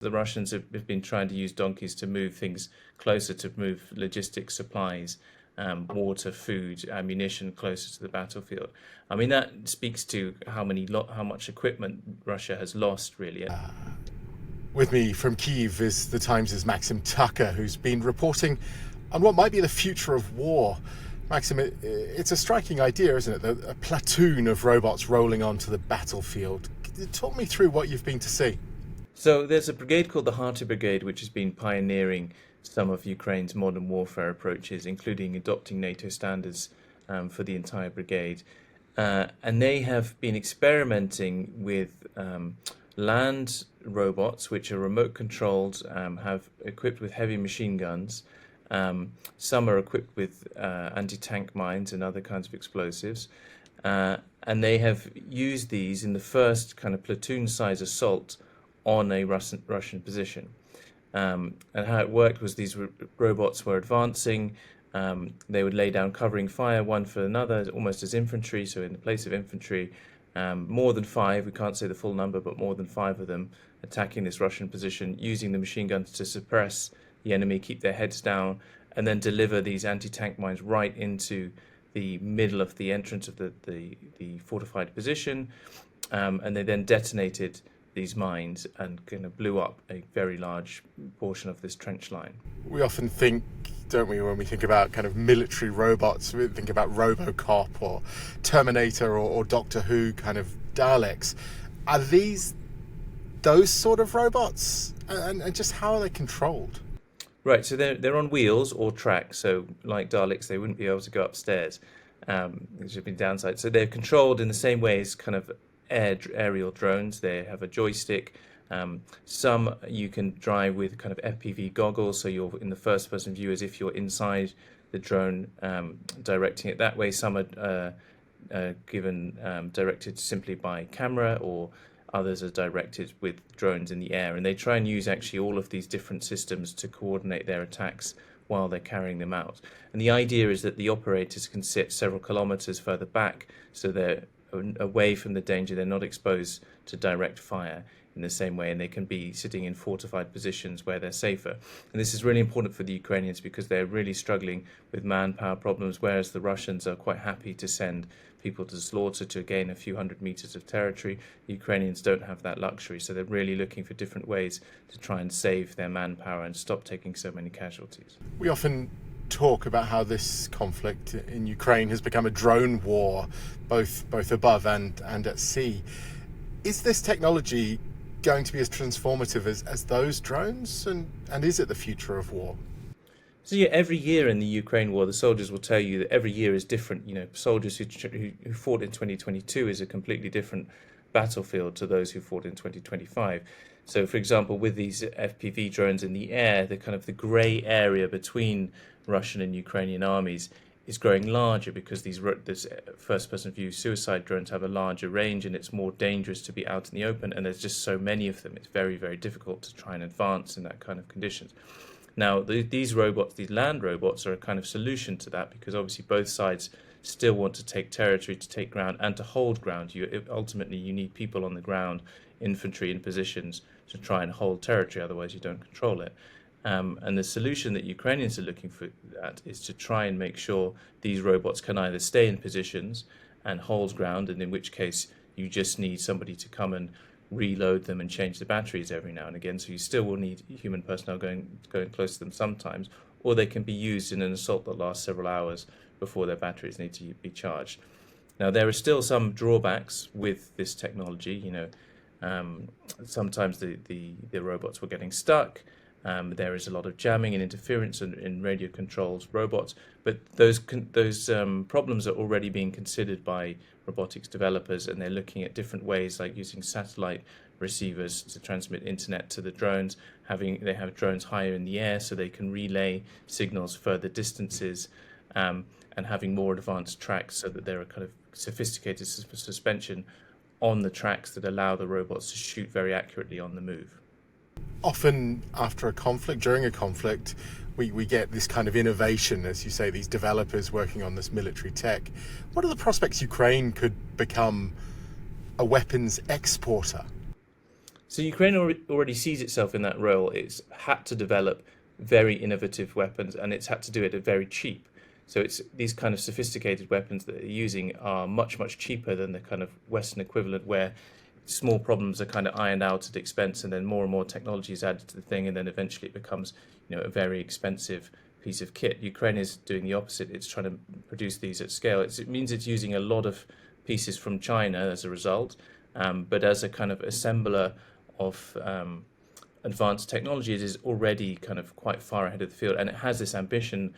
The Russians have been trying to use donkeys to move things closer, to move logistics supplies, water, food, ammunition closer to the battlefield. I mean, that speaks to how much equipment Russia has lost, really. With me from Kyiv is the Times' Maxim Tucker, who's been reporting on what might be the future of war. Maxim, it's a striking idea, isn't it? A platoon of robots rolling onto the battlefield. Talk me through what you've been to see. So there's a brigade called the Harty Brigade, which has been pioneering some of Ukraine's modern warfare approaches, including adopting NATO standards for the entire brigade. And they have been experimenting with land robots, which are remote controlled, have equipped with heavy machine guns. Some are equipped with anti-tank mines and other kinds of explosives. And they have used these in the first kind of platoon-size assault on a Russian position. And how it worked was these robots were advancing. They would lay down covering fire one for another, almost as infantry. So in the place of infantry, more than five, we can't say the full number, but more than five of them attacking this Russian position, using the machine guns to suppress the enemy, keep their heads down, and then deliver these anti-tank mines right into the middle of the entrance of the fortified position. And they then detonated these mines and kind of blew up a very large portion of this trench line. We often think, don't we, when we think about kind of military robots, we think about RoboCop or Terminator or Doctor Who kind of Daleks. Are these those sort of robots? And just how are they controlled? Right, so they're on wheels or tracks. So like Daleks, they wouldn't be able to go upstairs, which would be downside. So they're controlled in the same way as kind of aerial drones. They have a joystick. Some you can drive with kind of FPV goggles, so you're in the first person view as if you're inside the drone, directing it that way. Some are directed simply by camera, or others are directed with drones in the air. And they try and use actually all of these different systems to coordinate their attacks while they're carrying them out. And the idea is that the operators can sit several kilometers further back, so they're away from the danger. They're not exposed to direct fire in the same way, and they can be sitting in fortified positions where they're safer. And this is really important for the Ukrainians because they're really struggling with manpower problems, whereas the Russians are quite happy to send people to slaughter to gain a few hundred meters of territory. The Ukrainians don't have that luxury, so they're really looking for different ways to try and save their manpower and stop taking so many casualties. We often talk about how this conflict in Ukraine has become a drone war, both above and at sea. Is this technology going to be as transformative as those drones, and is it the future of war? So yeah, every year in the Ukraine war, the soldiers will tell you that every year is different. You know, soldiers who fought in 2022 is a completely different battlefield to those who fought in 2025. So, for example, with these FPV drones in the air, the kind of the grey area between Russian and Ukrainian armies is growing larger because this first-person view suicide drones have a larger range, and it's more dangerous to be out in the open. And there's just so many of them; it's very, very difficult to try and advance in that kind of conditions. Now, these robots, these land robots, are a kind of solution to that, because obviously both sides still want to take territory, to take ground, and to hold ground. Ultimately, you need people on the ground, infantry in positions to try and hold territory, otherwise you don't control it. And the solution that Ukrainians are looking for at is to try and make sure these robots can either stay in positions and hold ground, and in which case you just need somebody to come and reload them and change the batteries every now and again. So you still will need human personnel going close to them sometimes, or they can be used in an assault that lasts several hours before their batteries need to be charged. Now, there are still some drawbacks with this technology. You know, sometimes the robots were getting stuck. There is a lot of jamming and interference in radio-controlled robots, but those problems are already being considered by robotics developers, and they're looking at different ways, like using satellite receivers to transmit internet to the drones. They have drones higher in the air, so they can relay signals further distances, and having more advanced tracks, so that there are kind of sophisticated suspension on the tracks that allow the robots to shoot very accurately on the move. Often after a conflict, during a conflict, we get this kind of innovation, as you say, these developers working on this military tech. What are the prospects Ukraine could become a weapons exporter? So Ukraine already sees itself in that role. It's had to develop very innovative weapons, and it's had to do it at very cheap. So it's these kind of sophisticated weapons that they're using are much, much cheaper than the kind of Western equivalent, where small problems are kind of ironed out at expense, and then more and more technology is added to the thing, and then eventually it becomes, a very expensive piece of kit. Ukraine is doing the opposite. It's trying to produce these at scale. It means it's using a lot of pieces from China as a result, but as a kind of assembler of advanced technology, it is already kind of quite far ahead of the field, and it has this ambition.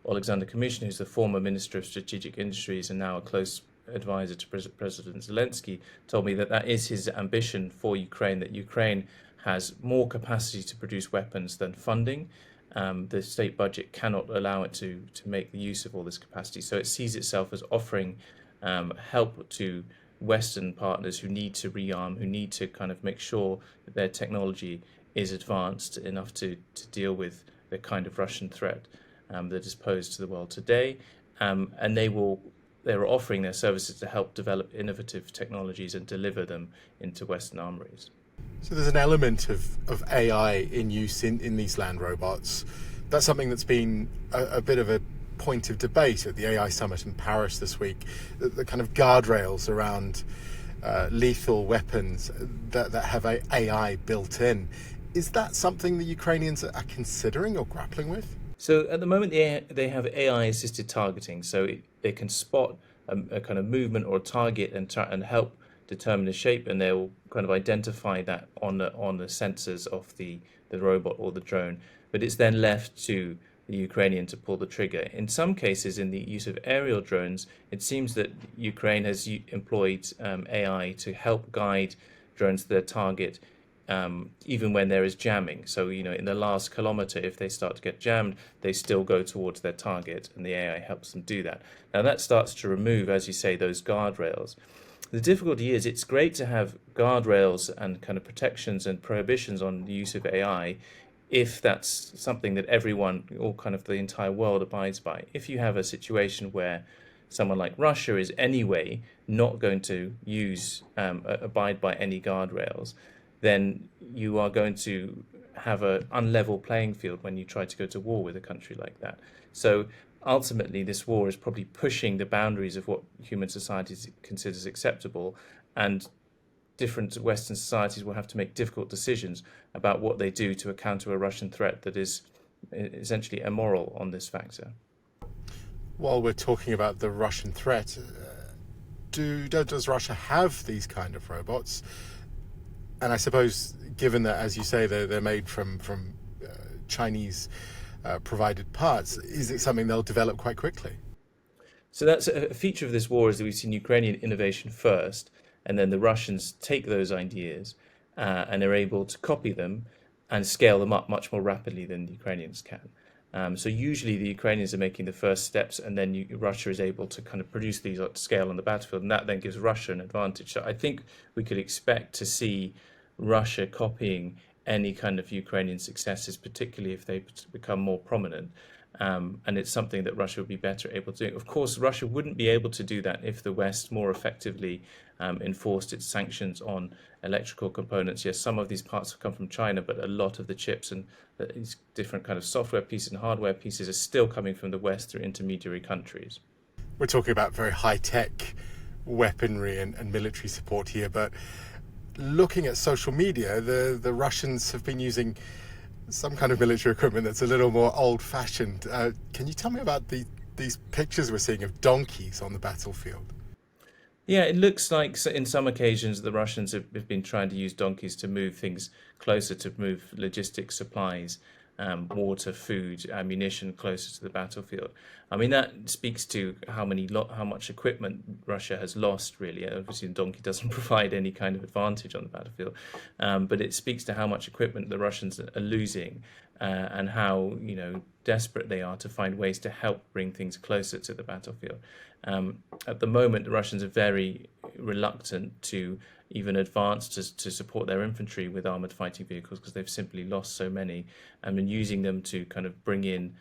Alexander Commission, who's the former Minister of Strategic Industries and now a close advisor to President Zelensky, told me that that is his ambition for Ukraine, that Ukraine has more capacity to produce weapons than funding. The state budget cannot allow it to make the use of all this capacity. So it sees itself as offering help to Western partners who need to rearm, who need to kind of make sure that their technology is advanced enough to deal with the kind of Russian threat that is posed to the world today. And they're offering their services to help develop innovative technologies and deliver them into Western armories. So there's an element of AI in use in these land robots. That's something that's been a bit of a point of debate at the AI summit in Paris this week, the kind of guardrails around lethal weapons that have AI built in. Is that something the Ukrainians are considering or grappling with? So at the moment, they have AI-assisted targeting, so they can spot a kind of movement or a target and help determine the shape, and they'll kind of identify that on the sensors of the robot or the drone. But it's then left to the Ukrainian to pull the trigger. In some cases, in the use of aerial drones, it seems that Ukraine has employed AI to help guide drones to their target, even when there is jamming. So, in the last kilometer, if they start to get jammed, they still go towards their target, and the AI helps them do that. Now, that starts to remove, as you say, those guardrails. The difficulty is it's great to have guardrails and kind of protections and prohibitions on the use of AI if that's something that everyone, or kind of the entire world, abides by. If you have a situation where someone like Russia is anyway not going to abide by any guardrails, then you are going to have an unlevel playing field when you try to go to war with a country like that. So ultimately, this war is probably pushing the boundaries of what human societies considers acceptable, and different Western societies will have to make difficult decisions about what they do to counter a Russian threat that is essentially immoral on this factor. While we're talking about the Russian threat, does Russia have these kind of robots? And I suppose, given that, as you say, they're made from Chinese provided parts, is it something they'll develop quite quickly? So that's a feature of this war, is that we've seen Ukrainian innovation first, and then the Russians take those ideas and are able to copy them and scale them up much more rapidly than the Ukrainians can. So usually the Ukrainians are making the first steps, and then Russia is able to kind of produce these at scale on the battlefield, and that then gives Russia an advantage. So I think we could expect to see Russia copying any kind of Ukrainian successes, particularly if they become more prominent. And it's something that Russia would be better able to do. Of course, Russia wouldn't be able to do that if the West more effectively enforced its sanctions on electrical components. Yes, some of these parts have come from China, but a lot of the chips and these different kind of software pieces and hardware pieces are still coming from the West through intermediary countries. We're talking about very high-tech weaponry and military support here, but looking at social media, the Russians have been using some kind of military equipment that's a little more old-fashioned. Can you tell me about these pictures we're seeing of donkeys on the battlefield? Yeah, it looks like in some occasions the Russians have been trying to use donkeys to move things closer, to move logistics, supplies, water, food, ammunition closer to the battlefield. I mean, that speaks to how much equipment Russia has lost, really. Obviously, the donkey doesn't provide any kind of advantage on the battlefield, but it speaks to how much equipment the Russians are losing, and how desperate they are to find ways to help bring things closer to the battlefield. At the moment, the Russians are very reluctant to even advance to support their infantry with armored fighting vehicles, because they've simply lost so many, and using them to kind of bring in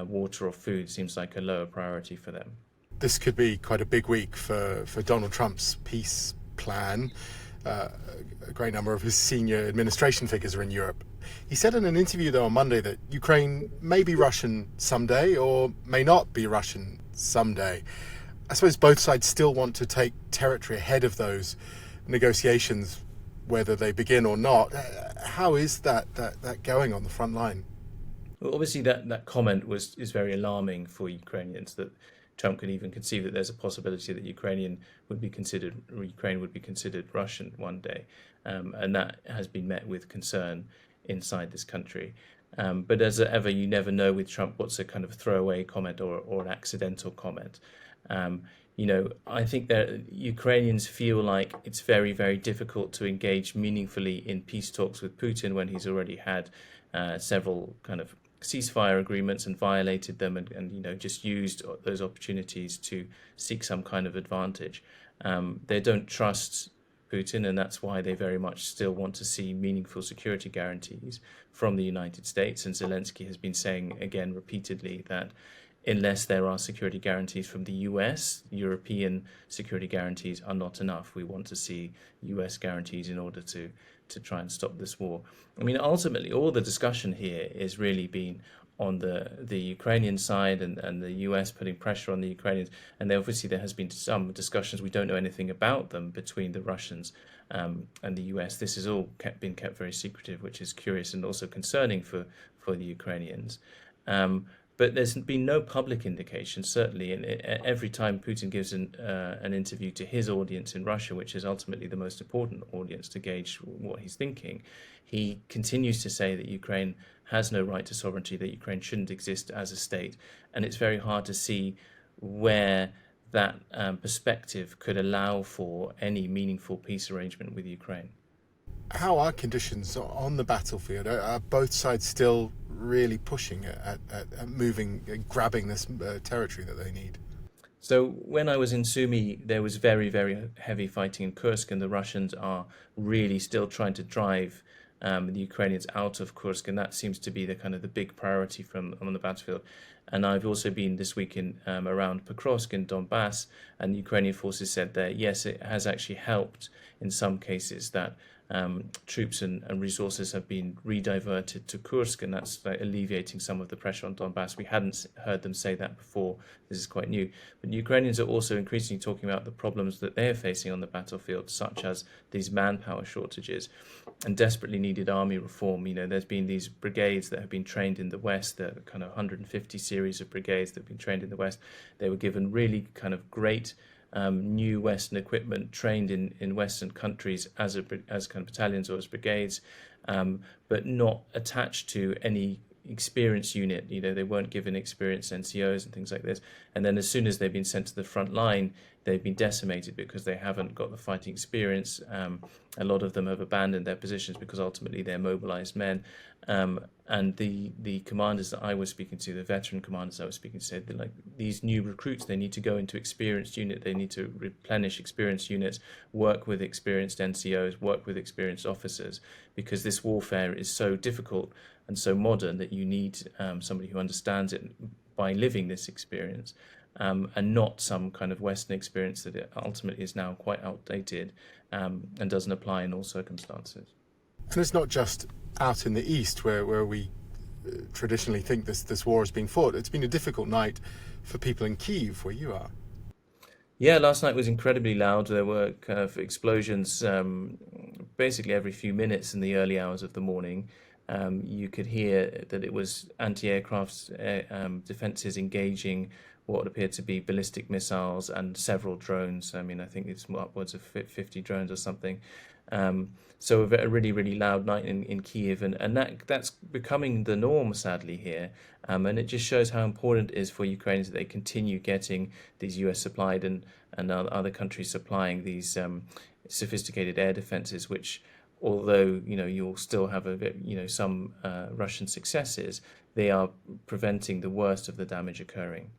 water or food seems like a lower priority for them. This could be quite a big week for Donald Trump's peace plan. a great number of his senior administration figures are in Europe. He said in an interview, though, on Monday that Ukraine may be Russian someday or may not be Russian someday. I suppose both sides still want to take territory ahead of those negotiations, whether they begin or not. How is that going on the front line? Well, obviously, that comment is very alarming for Ukrainians, that Trump could even conceive that there's a possibility that Ukraine would be considered Russian one day, and that has been met with concern inside this country. But as ever, you never know with Trump what's a kind of throwaway comment or an accidental comment. I think that Ukrainians feel like it's very, very difficult to engage meaningfully in peace talks with Putin when he's already had several kind of ceasefire agreements and violated them, and just used those opportunities to seek some kind of advantage. They don't trust Putin, and that's why they very much still want to see meaningful security guarantees from the United States. And Zelensky has been saying again repeatedly that unless there are security guarantees from the US, European security guarantees are not enough. We want to see US guarantees in order to try and stop this war. I mean, ultimately, all the discussion here is really been on the Ukrainian side, and the US putting pressure on the Ukrainians. And there has been some discussions, we don't know anything about them, between the Russians and the US. This has all been kept very secretive, which is curious and also concerning for the Ukrainians. But there's been no public indication, certainly. And every time Putin gives an interview to his audience in Russia, which is ultimately the most important audience to gauge what he's thinking, he continues to say that Ukraine has no right to sovereignty, that Ukraine shouldn't exist as a state. And it's very hard to see where that perspective could allow for any meaningful peace arrangement with Ukraine. How are conditions on the battlefield? Are both sides still really pushing at moving, grabbing this territory that they need? So when I was in Sumy, there was very, very heavy fighting in Kursk, and the Russians are really still trying to drive the Ukrainians out of Kursk, and that seems to be the kind of the big priority on the battlefield. And I've also been this week in around Pokrovsk in Donbass, and the Ukrainian forces said that yes, it has actually helped in some cases that troops and resources have been rediverted to Kursk, and that's alleviating some of the pressure on Donbass. We hadn't heard them say that before. This is quite new. But the Ukrainians are also increasingly talking about the problems that they're facing on the battlefield, such as these manpower shortages and desperately needed army reform. There's been these brigades that have been trained in the West, the kind of 150 series of brigades that have been trained in the West. They were given really kind of great new Western equipment, trained in Western countries as kind of battalions or as brigades, but not attached to any experienced unit. They weren't given experienced NCOs and things like this. And then as soon as they've been sent to the front line, they've been decimated because they haven't got the fighting experience. A lot of them have abandoned their positions because ultimately they're mobilized men. And the commanders that I was speaking to, the veteran commanders I was speaking to, said that like these new recruits, they need to go into experienced unit, they need to replenish experienced units, work with experienced NCOs, work with experienced officers, because this warfare is so difficult and so modern that you need somebody who understands it by living this experience, and not some kind of Western experience that it ultimately is now quite outdated and doesn't apply in all circumstances. And it's not just out in the east where we traditionally think this war is being fought. It's been a difficult night for people in Kyiv, where you are. Yeah, last night was incredibly loud. There were kind of explosions basically every few minutes in the early hours of the morning. You could hear that it was anti-aircraft defenses engaging what appeared to be ballistic missiles and several drones. I mean, I think it's upwards of 50 drones or something. So a really, really loud night in Kyiv, and that's becoming the norm, sadly, here. And it just shows how important it is for Ukrainians that they continue getting these US supplied and other countries supplying these sophisticated air defenses, which, although you'll still have a bit, some Russian successes, they are preventing the worst of the damage occurring.